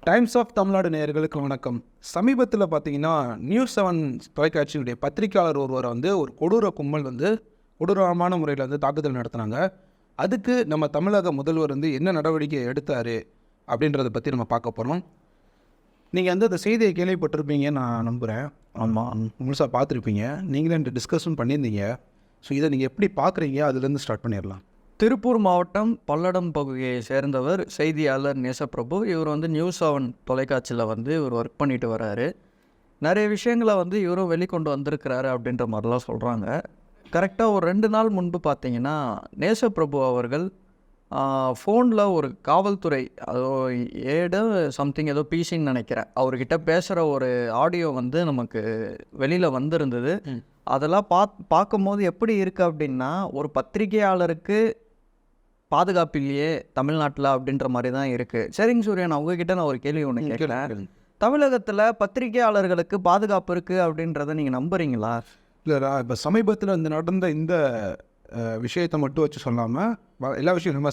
Times of Tamil Nadu நேயர்களுக்கு வணக்கம். சமீபத்தில் பார்த்தீங்கன்னா நியூஸ் 7 தொலைக்காட்சியுடைய பத்திரிகையாளர் ஒருவரை ஒரு கொடூர கும்பல் கொடூரமான முறையில் தாக்குதல் நடத்தினாங்க. அதுக்கு நம்ம தமிழக முதல்வர் என்ன நடவடிக்கை எடுத்தார் அப்படின்றத பற்றி நம்ம பார்க்க போகிறோம். நீங்கள் அந்த செய்தியை கேள்விப்பட்டிருப்பீங்க நான் நம்புகிறேன். ஆமாம், முழுசாக பார்த்துருப்பீங்க. நீங்களே இந்த டிஸ்கஷன் பண்ணியிருந்தீங்க. ஸோ இதை நீங்கள் எப்படி பார்க்குறீங்க, அதுலேருந்து ஸ்டார்ட் பண்ணிடலாம். திருப்பூர் மாவட்டம் பல்லடம் பகுதியை சேர்ந்தவர் செய்தியாளர் நேசப்பிரபு. இவர் நியூஸ் 7 தொலைக்காட்சியில் இவர் ஒர்க் பண்ணிட்டு வர்றாரு. நிறைய விஷயங்களை இவரும் வெளிக்கொண்டு வந்திருக்கிறாரு அப்படின்ற மாதிரிலாம் சொல்கிறாங்க. கரெக்டாக ஒரு 2 நாள் முன்பு பார்த்தீங்கன்னா நேசப்பிரபு அவர்கள் ஃபோனில் ஒரு காவல்துறை ஏதோ சம்திங் ஏதோ பிசின்னு நினைக்கிறேன், அவர்கிட்ட பேசுகிற ஒரு ஆடியோ நமக்கு வெளியில் வந்திருந்தது. அதெல்லாம் பார்க்கும்போது எப்படி இருக்குது அப்படின்னா, ஒரு பத்திரிகையாளருக்கு பாதுகாப்பு இல்லையே தமிழ்நாட்டில் அப்படின்ற மாதிரி தான் இருக்குது. சரிங்க சூரியன், உங்ககிட்ட நான் ஒரு கேள்வி ஒன்று கேட்குறேன். தமிழகத்தில் பத்திரிகையாளர்களுக்கு பாதுகாப்பு இருக்குது அப்படின்றத நீங்கள் நம்புறீங்களா? இல்லை, இப்போ சமீபத்தில் நடந்த இந்த விஷயத்தை மட்டும் வச்சு சொல்லாமல் எல்லா விஷயம் நம்ம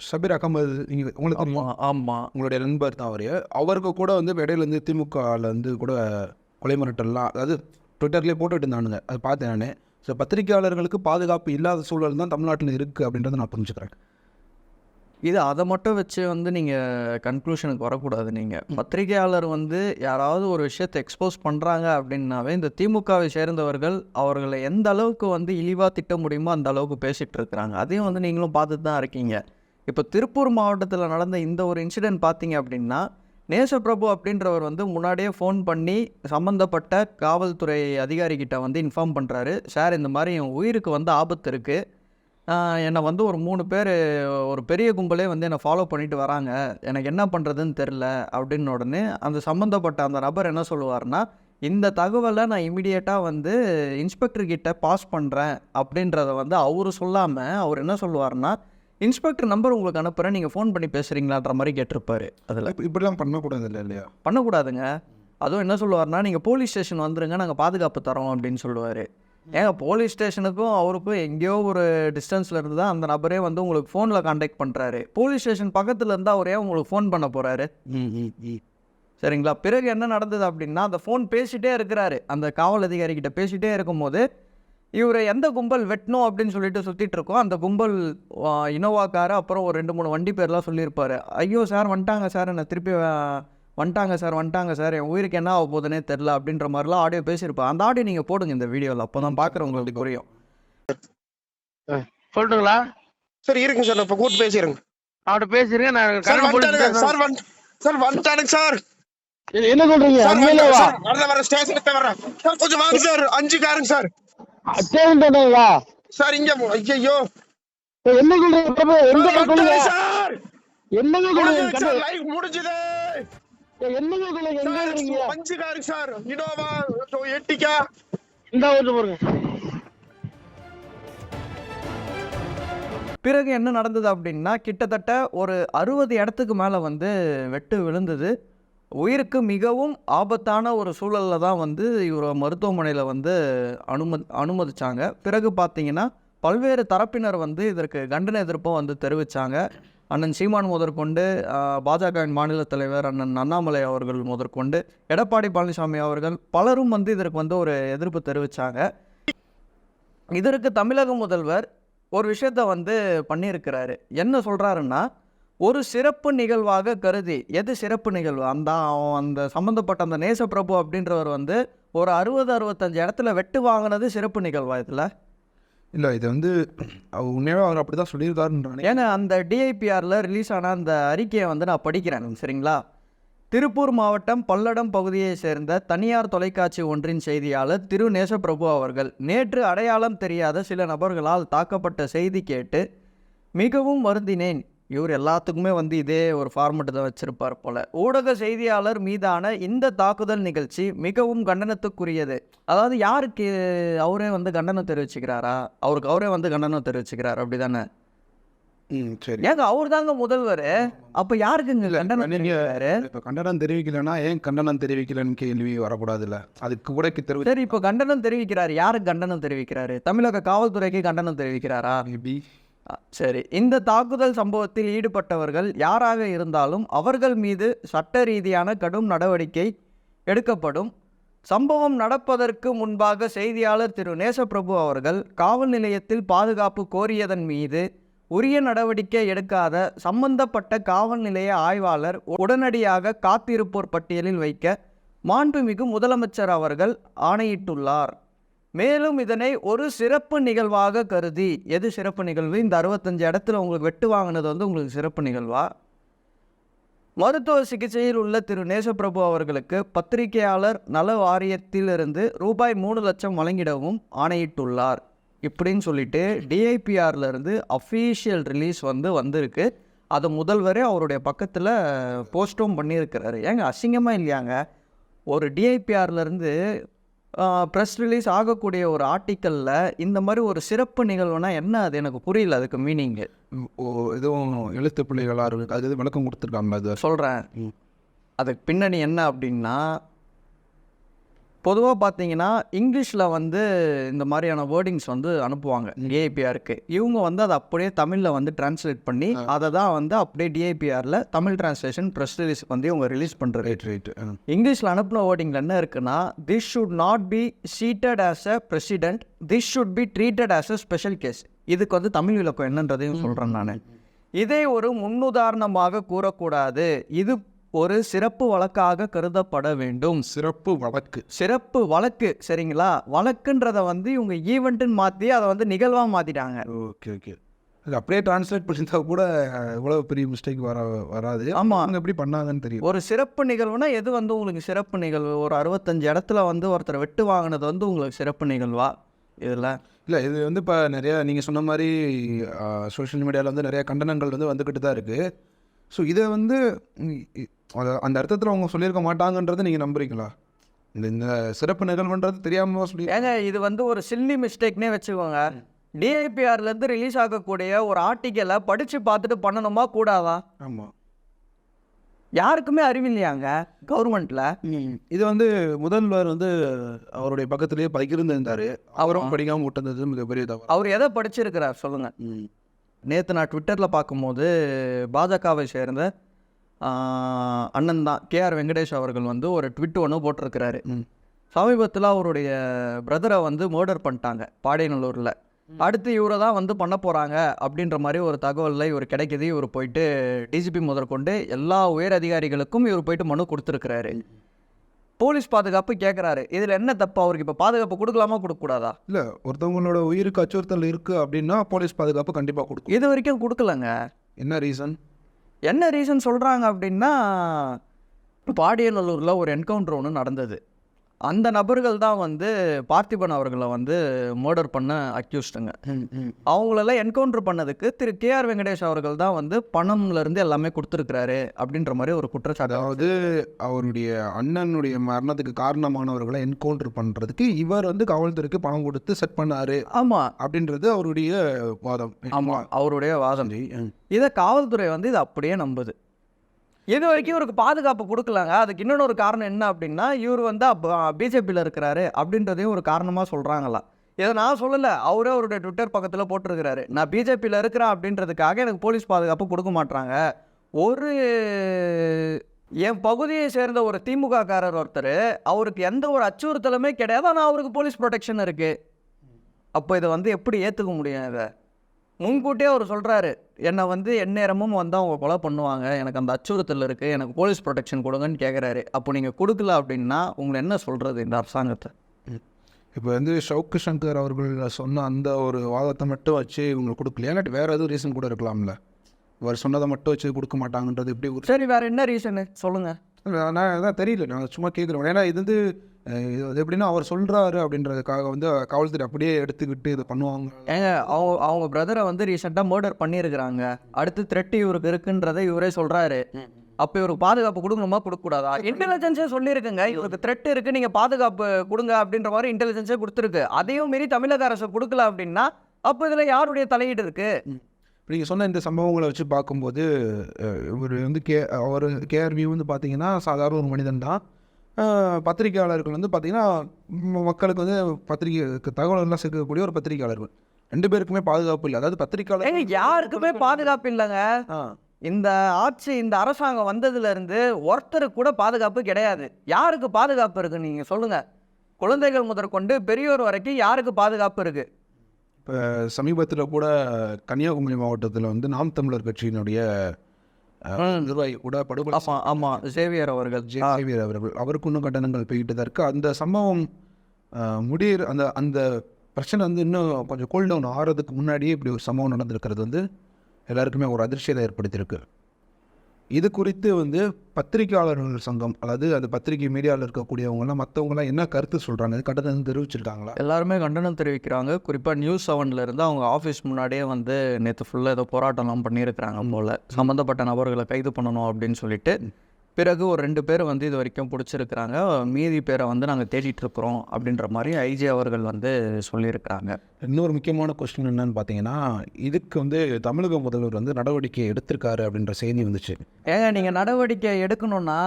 சபீர் அகமது உங்களுக்கு ஆமாம், உங்களுடைய நண்பர் தான் அவருக்கு கூட இடையிலேருந்து திமுகவில் கூட கொலை மிரட்டல்லாம், அதாவது ட்விட்டர்லேயே போட்டுட்டு இருந்தானுங்க. அதை பார்த்தேன் நான். ஸோ பத்திரிகையாளர்களுக்கு பாதுகாப்பு இல்லாத சூழல் தான் தமிழ்நாட்டில் இருக்குது அப்படின்றத நான் புரிஞ்சுக்கிறேன். இது அதை மட்டும் வச்சு நீங்கள் கன்க்ளூஷனுக்கு வரக்கூடாது. நீங்கள் பத்திரிகையாளர் யாராவது ஒரு விஷயத்தை எக்ஸ்போஸ் பண்ணுறாங்க அப்படின்னாவே இந்த திமுகவை சேர்ந்தவர்கள் அவர்களை எந்த அளவுக்கு இழிவாக திட்ட முடியுமோ அந்த அளவுக்கு பேசிகிட்டு இருக்கிறாங்க. அதையும் நீங்களும் பார்த்துட்டு தான் இருக்கீங்க. இப்போ திருப்பூர் மாவட்டத்தில் நடந்த இந்த ஒரு இன்சிடென்ட் பார்த்தீங்க அப்படின்னா, நேசப்பிரபு அப்படின்றவர் முன்னாடியே ஃபோன் பண்ணி சம்மந்தப்பட்ட காவல்துறை அதிகாரிகிட்ட இன்ஃபார்ம் பண்ணுறாரு. சார், இந்த மாதிரி என் உயிருக்கு ஆபத்து இருக்குது, என்னை ஒரு 3 பேர் ஒரு பெரிய கும்பலே என்னை ஃபாலோ பண்ணிட்டு வராங்க, எனக்கு என்ன பண்ணுறதுன்னு தெரில அப்படின்னு. உடனே அந்த சம்மந்தப்பட்ட அந்த நபர் என்ன சொல்லுவார்னா, இந்த தகவலை நான் இமீடியட்டாக இன்ஸ்பெக்டர்கிட்ட பாஸ் பண்ணுறேன் அப்படின்றத அவரு சொல்லாமல் அவர் என்ன சொல்லுவார்னா, இன்ஸ்பெக்டர் நம்பர் உங்களுக்கு அனுப்புகிறேன், நீங்கள் ஃபோன் பண்ணி பேசுகிறீங்களான்ற மாதிரி கேட்டிருப்பாரு. அதில் இப்படிலாம் பண்ணக்கூடாது இல்லையா? பண்ணக்கூடாதுங்க. அதுவும் என்ன சொல்லுவார்னா, நீங்கள் போலீஸ் ஸ்டேஷன் வந்துருங்க, நாங்கள் பாதுகாப்பு தரோம் அப்படின்னு சொல்லுவார். ஏங்க, போலீஸ் ஸ்டேஷனுக்கும் அவருக்கும் எங்கேயோ ஒரு டிஸ்டன்ஸில் இருந்து தான் அந்த நபரே உங்களுக்கு ஃபோனில் கான்டாக்ட் பண்ணுறாரு. போலீஸ் ஸ்டேஷன் பக்கத்தில் இருந்தால் அவரே உங்களுக்கு ஃபோன் பண்ண போகிறாரு. சரிங்களா? பிறகு என்ன நடந்தது அப்படின்னா, அந்த ஃபோன் பேசிகிட்டே இருக்கிறாரு. அந்த காவல் அதிகாரிகிட்ட பேசிகிட்டே இருக்கும்போது இவரை எந்த கும்பல் வெட்டணும் அப்படின்னு சொல்லிட்டு சுற்றிட்டு இருக்கோம். அந்த கும்பல் இனோவா காரு, அப்புறம் ஒரு 2-3 வண்டி பேர்லாம் சொல்லியிருப்பார். ஐயோ சார் வந்துட்டாங்க சார், என்னை திருப்பி வந்துட்டாங்க சார், என் உயிருக்கு என்ன ஆக போகுதுன்னே தெரில அப்படின்ற மாதிரிலாம் ஆடியோ பேசியிருப்பேன். அந்த ஆடியோ நீங்கள் போடுங்க இந்த வீடியோவில், அப்போ தான் பார்க்குறவங்களுக்கு புரியும். சொல்லுங்களா? சார் இருக்குங்க சார், இப்போ கூட்டு பேசிடுங்க. அவட்ட பேசிருங்க. நான் சார் வந்துட்டானுங்க சார். என்ன சொல்றீங்க? வர ஸ்டேஷனுக்கு வரேன் சார், கொஞ்சம் வாங்க சார். 5 காருங்க சார். சார் இங்க ஐயோ என்ன சொல்றீங்க? எங்க சார்? என்னங்க சார் லைவ் முடிஞ்சது. என்னங்க சொல்றீங்க? எங்க இருக்கீங்க? 5 காருங்க சார், இனோவா எட்டிகா. இந்த வந்து பாருங்க. பிறகு என்ன நடந்தது அப்படின்னா, கிட்டத்தட்ட ஒரு 60 இடத்துக்கு மேலே வெட்டு விழுந்தது. உயிருக்கு மிகவும் ஆபத்தான ஒரு சூழலில் தான் இவரை மருத்துவமனையில் அனுமதிச்சாங்க. பிறகு பார்த்தீங்கன்னா பல்வேறு தரப்பினர் இதற்கு கண்டன எதிர்ப்பும் தெரிவித்தாங்க. அண்ணன் சீமான் முதற்கொண்டு, பாஜகவின் மாநில தலைவர் அண்ணன் அண்ணாமலை அவர்கள் முதற்கொண்டு, எடப்பாடி பழனிசாமி அவர்கள் பலரும் இதற்கு ஒரு எதிர்ப்பு தெரிவித்தாங்க. இதற்கு தமிழக முதல்வர் ஒரு விஷயத்தை பண்ணியிருக்கிறாரு. என்ன சொல்கிறாருன்னா, ஒரு சிறப்பு நிகழ்வாக கருதி, எது சிறப்பு நிகழ்வு, அந்த சம்மந்தப்பட்ட அந்த நேசப்பிரபு அப்படின்றவர் ஒரு 60-65 இடத்துல வெட்டு வாங்கினது சிறப்பு நிகழ்வா இதில்? இல்லை, இது உண்மையாக அவர் அப்படி தான் சொல்லியிருக்காருன்றாங்க. ஏன்னா அந்த டிஐபிஆரில் ரிலீஸ் ஆன அந்த அறிக்கையை நான் படிக்கிறேன், சரிங்களா? திருப்பூர் மாவட்டம் பல்லடம் பகுதியை சேர்ந்த தனியார் தொலைக்காட்சி ஒன்றின் செய்தியாளர் திரு நேசப்பிரபு அவர்கள் நேற்று அடையாளம் தெரியாத சில நபர்களால் தாக்கப்பட்ட செய்தி கேட்டு மிகவும் வருந்தினேன். இவர் எல்லாத்துக்குமே இதே ஒரு ஃபார்மெட்டு தான் வச்சுருப்பார் போல். ஊடக செய்தியாளர் மீதான இந்த தாக்குதல் நிகழ்ச்சி மிகவும் கண்டனத்துக்குரியது. அதாவது யாருக்கு அவரே கண்டனம் தெரிவிச்சுக்கிறாரா? அவருக்கு அவரே கண்டனம் தெரிவிச்சுக்கிறார், அப்படி தானே? சரி, ஏங்க அவர் தாங்க முதல்வர், அப்போ யாருக்குங்க கண்டனம் தெரிவிக்கிறாரு? இப்போ கண்டனம் தெரிவிக்கலைன்னா ஏன் கண்டனம் தெரிவிக்கலன்னு கேள்வி வரக்கூடாதுல்ல? அதுக்கு கூட தெரிவிக்க. சரி, இப்போ கண்டனம் தெரிவிக்கிறார், யாருக்கு கண்டனம் தெரிவிக்கிறாரு? தமிழக காவல்துறைக்கு கண்டனம் தெரிவிக்கிறாரா? சரி, இந்த தாக்குதல் சம்பவத்தில் ஈடுபட்டவர்கள் யாராக இருந்தாலும் அவர்கள் மீது சட்ட ரீதியான கடும் நடவடிக்கை எடுக்கப்படும். சம்பவம் நடப்பதற்கு முன்பாக செய்தியாளர் திரு நேசப்பிரபு அவர்கள் காவல் நிலையத்தில் பாதுகாப்பு கோரியதன் மீது உரிய நடவடிக்கை எடுக்காத சம்பந்தப்பட்ட காவல் நிலைய ஆய்வாளர் உடனடியாக காத்திருப்போர் பட்டியலில் வைக்க மாண்புமிகு முதலமைச்சர் அவர்கள் ஆணையிட்டுள்ளார். மேலும் இதனை ஒரு சிறப்பு நிகழ்வாக கருதி, எது சிறப்பு நிகழ்வு? இந்த 65 இடத்துல உங்களுக்கு வெட்டு வாங்கினது வந்து உங்களுக்கு சிறப்பு நிகழ்வா? மருத்துவ சிகிச்சையில் உள்ள திரு நேசப்பிரபு அவர்களுக்கு பத்திரிகையாளர் நல வாரியத்திலிருந்து ரூபாய் 3 லட்சம் வழங்கிடவும் ஆணையிட்டுள்ளார். இப்படின்னு சொல்லிட்டு டிஐபிஆர்லேருந்து அஃபீஷியல் ரிலீஸ் வந்திருக்கு. அதை முதல்வரே அவருடைய பக்கத்தில் போஸ்ட்டும் பண்ணியிருக்கிறாரு. ஏங்க அசிங்கமாக இல்லையாங்க? ஒரு டிஐபிஆர்லேருந்து ப்ரெஸ் ரிலீஸ் ஆகக்கூடிய ஒரு ஆர்டிக்கலில் இந்த மாதிரி ஒரு சிறப்பு நிகழ்வுனா என்ன? அது எனக்கு புரியல, அதுக்கு மீனிங்கு. எதுவும் எழுத்து பிள்ளைகளாக இருக்குது, அது எதுவும் விளக்கம் கொடுத்துருக்காங்களா? அது சொல்கிறேன். அதுக்கு பின்னணி என்ன அப்படின்னா, பொதுவாக பார்த்தீங்கன்னா இங்கிலீஷில் இந்த மாதிரியான வேர்டிங்ஸ் அனுப்புவாங்க டிஐபிஆருக்கு. இவங்க அதை அப்படியே தமிழில் டிரான்ஸ்லேட் பண்ணி அதை தான் அப்படியே டிஐபிஆரில் தமிழ் டிரான்ஸ்லேஷன் ப்ரெஸ் ரிலீஸ் இவங்க ரிலீஸ் பண்ணுறது. ரைட். இங்கிலீஷில் அனுப்பின வேர்டிங்கில் என்ன இருக்குன்னா, this should not be seated as a precedent, this should be treated as a special case. இதுக்கு தமிழ் விளக்கம் என்னன்றதையும் சொல்கிறேன் நான். இதை ஒரு முன்னுதாரணமாக கூறக்கூடாது, இது ஒரு சிறப்பு வழக்காக கருதப்பட வேண்டும். சிறப்பு வழக்கு சரிங்களா? வழக்குன்றதை இவங்க ஈவெண்ட்டுன்னு மாற்றி அதை நிகழ்வாக மாற்றிட்டாங்க. ஓகே. அது அப்படியே டிரான்ஸ்லேட் பண்ணிட்டா கூட இவ்வளோ பெரிய மிஸ்டேக் வராது. ஆமாம், அவங்க எப்படி பண்ணாங்கன்னு தெரியும். ஒரு சிறப்பு நிகழ்வுனா எது உங்களுக்கு சிறப்பு நிகழ்வு? ஒரு 65 இடத்துல ஒருத்தர் வெட்டு வாங்கினது உங்களுக்கு சிறப்பு நிகழ்வா? இதில் இல்லை, இது இப்போ நிறையா நீங்கள் சொன்ன மாதிரி சோஷியல் மீடியாவில் நிறையா கண்டனங்கள் வந்துக்கிட்டு தான் இருக்குது. ஸோ இதை அந்த அர்த்தத்தில் அவங்க சொல்லியிருக்க மாட்டாங்கன்றதை நீங்கள் நம்புறீங்களா? இந்த சிறப்பு நிகழ்வுன்றது தெரியாமல் சொல்லி ஏங்க இது ஒரு சில்லி மிஸ்டேக்னே வச்சுக்கோங்க. டிஐபிஆர்லேருந்து ரிலீஸ் ஆகக்கூடிய ஒரு ஆர்டிக்கலை படித்து பார்த்துட்டு பண்ணணுமா கூடாதா? ஆமாம், யாருக்குமே அறிவில்லையாங்க கவர்மெண்ட்டில். இது முதல்வர் அவருடைய பக்கத்துலேயே பகிர்ந்திருந்தார். அவரும் படிக்காமல் விட்டது மிகப்பெரிய தவறு. அவர் எதை படிச்சிருக்கிறார் சொல்லுங்கள்? நேற்று நான் ட்விட்டரில் பார்க்கும்போது பாஜகவை சேர்ந்த அண்ணன் தான் கேஆர் வெங்கடேஷ் அவர்கள் ஒரு ட்விட் ஒன்று போட்டிருக்கிறாரு. சமீபத்தில் அவருடைய பிரதரை மர்டர் பண்ணிட்டாங்க பாடியநல்லூரில். அடுத்து இவரை தான் பண்ண போகிறாங்க அப்படின்ற மாதிரி ஒரு தகவலில் இவர் கிடைக்கிது. இவர் போயிட்டு டிஜிபி முதற்கொண்டு எல்லா உயர் அதிகாரிகளுக்கும் இவர் போயிட்டு மனு கொடுத்துருக்கிறாரு. போலீஸ் பாதுகாப்பு கேட்குறாரு. இதில் என்ன தப்பு? அவருக்கு இப்போ பாதுகாப்பு கொடுக்கலாமா கொடுக்கக்கூடாதா? இல்லை, ஒருத்தவங்களோட உயிருக்கு அச்சுறுத்தல் இருக்குது அப்படின்னா போலீஸ் பாதுகாப்பு கண்டிப்பாக கொடுக்கும். இது வரைக்கும் கொடுக்கலங்க. என்ன ரீசன் சொல்கிறாங்க அப்படின்னா, பாடியநல்லூரில் ஒரு என்கவுண்டர் ஒன்று நடந்தது. அந்த நபர்கள் தான் பார்த்திபன் அவர்களை மர்டர் பண்ண அக்யூஸ்டுங்க. அவங்களெல்லாம் என்கவுண்டர் பண்ணதுக்கு திரு கேஆர் வெங்கடேஷ் அவர்கள் தான் பணம்லேருந்து எல்லாமே கொடுத்துருக்கிறாரு அப்படின்ற மாதிரி ஒரு குற்றச்சாட்டு. அதாவது அவருடைய அண்ணனுடைய மரணத்துக்கு காரணமானவர்களை என்கவுண்டர் பண்ணுறதுக்கு இவர் காவல்துறைக்கு பணம் கொடுத்து செட் பண்ணாரு. ஆமாம், அப்படின்றது அவருடைய வாதம். ஆமாம், அவருடைய வாதம். இதை காவல்துறை இதை அப்படியே நம்புது. இது வரைக்கும் இவருக்கு பாதுகாப்பு கொடுக்கலாங்க. அதுக்கு இன்னொரு காரணம் என்ன அப்படின்னா, இவர் பிஜேபியில் இருக்கிறாரு அப்படின்றதையும் ஒரு காரணமாக சொல்கிறாங்களாம். இதை நான் சொல்லலை, அவரே அவருடைய ட்விட்டர் பக்கத்தில் போட்டிருக்கிறாரு. நான் பிஜேபியில் இருக்கிறேன் அப்படின்றதுக்காக எனக்கு போலீஸ் பாதுகாப்பு கொடுக்க மாட்டாங்க. என் பகுதியை சேர்ந்த ஒரு திமுக காரர் ஒருத்தர், அவருக்கு எந்த ஒரு அச்சுறுத்தலுமே கிடையாது, ஆனால் அவருக்கு போலீஸ் ப்ரொடெக்ஷன் இருக்குது. அப்போ இதை எப்படி ஏற்றுக்க முடியும்? இதை முன்கூட்டியே அவர் சொல்கிறாரு, என்னை எந்நேரமும் அவங்க கொலை பண்ணுவாங்க, எனக்கு அந்த அச்சுறுத்தல் இருக்குது, எனக்கு போலீஸ் ப்ரொடெக்ஷன் கொடுங்கன்னு கேட்குறாரு. அப்போ நீங்கள் கொடுக்கல அப்படின்னா உங்களை என்ன சொல்கிறது இந்த அரசாங்கத்தை? இப்போ ஷவுக்கு சங்கர் அவர்கள் சொன்ன அந்த ஒரு வாதத்தை மட்டும் வச்சு இவங்க கொடுக்கலையா? இல்லாட்டி வேறு எதுவும் ரீசன் கூட இருக்கலாம்ல? இவர் சொன்னதை மட்டும் வச்சு கொடுக்க மாட்டாங்கன்றது எப்படி? சரி, வேறு என்ன ரீசனு சொல்லுங்கள். நான் அதான் தெரியல, நான் சும்மா கேட்குறேன். ஏன்னா இது எப்படின்னா அவர் சொல்கிறாரு அப்படின்றதுக்காக காவல்துறை அப்படியே எடுத்துக்கிட்டு இதை பண்ணுவாங்க. ஏங்க அவங்க பிரதரை ரீசெண்டாக மர்டர் பண்ணியிருக்கிறாங்க. அடுத்து த்ரெட் இவருக்கு இருக்குன்றதை இவரே சொல்கிறாரு. அப்போ இவருக்கு பாதுகாப்பு கொடுக்கணுமா கொடுக்கக்கூடாதா? இன்டெலிஜென்ஸே சொல்லியிருக்குங்க, இவருக்கு த்ரெட் இருக்குது, நீங்கள் பாதுகாப்பு கொடுங்க அப்படின்ற மாதிரி இன்டெலிஜென்ஸே கொடுத்துருக்கு. அதையும் மீறி தமிழக அரசு கொடுக்கல அப்படின்னா அப்போ இதில் யாருடைய தலையீடு இருக்குது? நீங்கள் சொன்ன இந்த சம்பவங்களை வச்சு பார்க்கும்போது இவர் அவர் கேஆர்வி பார்த்தீங்கன்னா சாதாரண ஒரு மனிதன் தான். பத்திரிகையாளர்கள் பார்த்தீங்கன்னா மக்களுக்கு பத்திரிகை தகவல்கள்லாம் சேர்க்கக்கூடிய ஒரு பத்திரிகையாளர்கள். 2 பேருக்குமே பாதுகாப்பு இல்லை. அதாவது பத்திரிக்கையாளர் ஏங்க யாருக்குமே பாதுகாப்பு இல்லைங்க. இந்த ஆட்சி, இந்த அரசாங்கம் வந்ததுல இருந்து ஒருத்தருக்கு கூட பாதுகாப்பு கிடையாது. யாருக்கு பாதுகாப்பு இருக்கு நீங்க சொல்லுங்க? குழந்தைகள் முதற்கொண்டு பெரியோர் வரைக்கும் யாருக்கு பாதுகாப்பு இருக்கு? இப்போ சமீபத்தில் கூட கன்னியாகுமரி மாவட்டத்தில் வந்து நாம் தமிழர் கட்சியினுடைய நிர்வாகி கூட படுகொலை ஆமா ஆமா சேவியர் அவர்கள். ஜேவியர் அவர்கள், அவருக்கு இன்னும் கண்டனங்கள் போய்கிட்டு தான் இருக்குது. அந்த சம்பவம் முடியிற அந்த அந்த பிரச்சனை வந்து இன்னும் கொஞ்சம் கூல் டவுன் ஆகிறதுக்கு முன்னாடியே இப்படி ஒரு சம்பவம் நடந்திருக்கிறது வந்து எல்லாருக்குமே ஒரு அதிர்ச்சியை ஏற்படுத்தியிருக்கு. இது குறித்து வந்து பத்திரிகையாளர்கள் சங்கம், அதாவது அந்த பத்திரிகை மீடியாவில் இருக்கக்கூடியவங்கலாம் மற்றவங்களாம் என்ன கருத்து சொல்கிறாங்க? கண்டனம் தெரிவிச்சிருக்காங்களா? எல்லாருமே கண்டனம் தெரிவிக்கிறாங்க. குறிப்பாக நியூஸ் 7ல இருந்து அவங்க ஆஃபீஸ் முன்னாடியே வந்து நேற்று ஃபுல்லாக ஏதோ போராட்டம்லாம் பண்ணியிருக்கிறாங்க போல், சம்மந்தப்பட்ட நபர்களை கைது பண்ணணும் அப்படின்னு சொல்லிட்டு. பிறகு ஒரு 2 பேர் வந்து இது வரைக்கும் பிடிச்சிருக்கிறாங்க. மீதி பேரை வந்து நாங்கள் தேடிட்டு இருக்கிறோம் அப்படின்ற மாதிரி ஐஜி அவர்கள் வந்து சொல்லியிருக்கிறாங்க. இன்னொரு முக்கியமான கொஸ்டின் என்னன்னு பார்த்தீங்கன்னா, இதுக்கு வந்து தமிழக முதல்வர் வந்து நடவடிக்கை எடுத்திருக்காரு அப்படின்ற செய்தி வந்துச்சு. ஏங்க நீங்கள் நடவடிக்கை எடுக்கணும்னா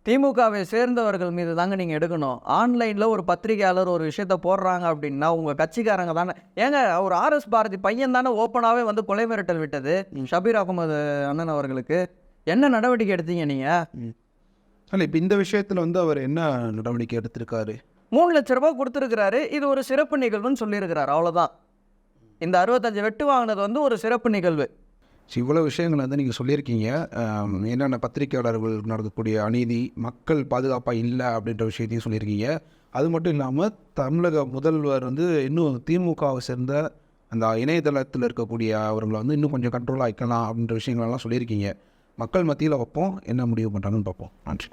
திமுகவை சேர்ந்தவர்கள் மீது தாங்க நீங்கள் எடுக்கணும். ஆன்லைனில் ஒரு பத்திரிகையாளர் ஒரு விஷயத்த போடுறாங்க அப்படின்னா உங்கள் கட்சிக்காரங்க தானே. ஏங்க ஒரு RS பாரதி பையன் தானே ஓப்பனாகவே வந்து கொலை மிரட்டல் விட்டது ஷபீர் அகமது அண்ணன் அவர்களுக்கு. என்ன நடவடிக்கை எடுத்தீங்க நீங்கள்? இல்லை, இப்போ இந்த விஷயத்தில் வந்து அவர் என்ன நடவடிக்கை எடுத்திருக்காரு? 3 லட்ச ரூபாய் கொடுத்துருக்கிறாரு. இது ஒரு சிறப்பு நிகழ்வுன்னு சொல்லியிருக்கிறார், அவ்வளோதான். இந்த 65 வெட்டு வாங்கினது வந்து ஒரு சிறப்பு நிகழ்வு. இவ்வளோ விஷயங்கள் வந்து நீங்கள் சொல்லியிருக்கீங்க. என்னென்ன பத்திரிகையாளர்கள் நடக்கக்கூடிய அநீதி, மக்கள் பாதுகாப்பாக இல்லை அப்படின்ற விஷயத்தையும் சொல்லியிருக்கீங்க. அது மட்டும் இல்லாமல் தமிழக முதல்வர் வந்து இன்னும் திமுகவை சேர்ந்த அந்த இணையதளத்தில் இருக்கக்கூடிய அவர்களை வந்து இன்னும் கொஞ்சம் கண்ட்ரோலாக வைக்கலாம் அப்படின்ற விஷயங்களெல்லாம் சொல்லியிருக்கீங்க. மக்கள் மத்தியில் வைப்போம், என்ன முடிவு பண்ணுறாங்கன்னு பார்ப்போம். நன்றி.